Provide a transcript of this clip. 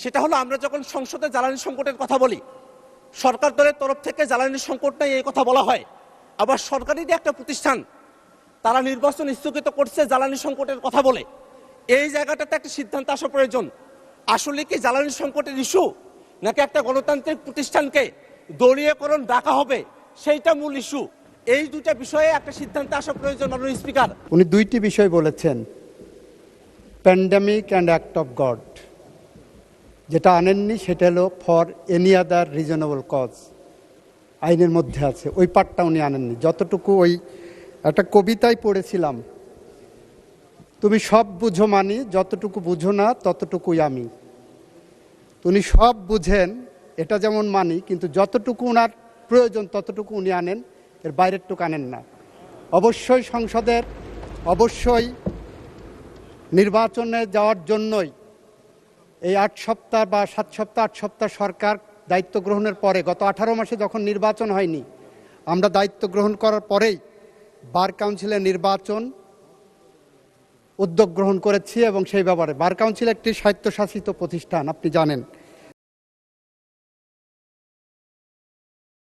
সেটা হলো আমরা যখন সংসদে জ্বালানি সংকটের কথা বলি, সরকার দলের তরফ থেকে জ্বালানি সংকট নেই এই কথা বলা হয়, আবার সরকারি যে একটা প্রতিষ্ঠান তারা নির্বাচন স্থগিত করছে জ্বালানি সংকটের কথা বলে। এই জায়গাটাতে একটা সিদ্ধান্ত আসা প্রয়োজন। আসলে কি জ্বালানি সংকটের ইস্যু, নাকি একটা গণতান্ত্রিক প্রতিষ্ঠানকে দলীয়করণ ডাকা হবে সেইটা মূল ইস্যু? এই দুটা বিষয়ে একটা সিদ্ধান্ত আসা প্রয়োজন মাননীয় স্পিকার। উনি দুইটি বিষয় বলেছেন, pandemic and act of God. যেটা আনেননি সেটা হলো for any other reasonable cause, আইনের মধ্যে আছে, ওই পার্টটা উনি আনেননি। যতটুকু ওই একটা কবিতায় পড়েছিলাম, তুমি সব বুঝো মানি, যতটুকু বুঝো না ততটুকুই আমি। উনি সব বুঝেন, এটা যেমন মানি, কিন্তু যতটুকু ওনার প্রয়োজন ততটুকু উনি আনেন, এর বাইরের টুকু আনেন না। অবশ্যই সংসদের অবশ্যই নির্বাচনে যাওয়ার জন্যই এই 8 সপ্তাহ বা 7 সপ্তাহ 8 সপ্তাহ সরকার দায়িত্ব গ্রহণের পরে, গত 18 মাসে যখন নির্বাচন হয়নি, আমরা দায়িত্ব গ্রহণ করার পরেই বার কাউন্সিলের নির্বাচন উদ্যোগ গ্রহণ করেছি। এবং সেই ব্যাপারে বার কাউন্সিল একটি স্বায়ত্তশাসিত প্রতিষ্ঠান, আপনি জানেন।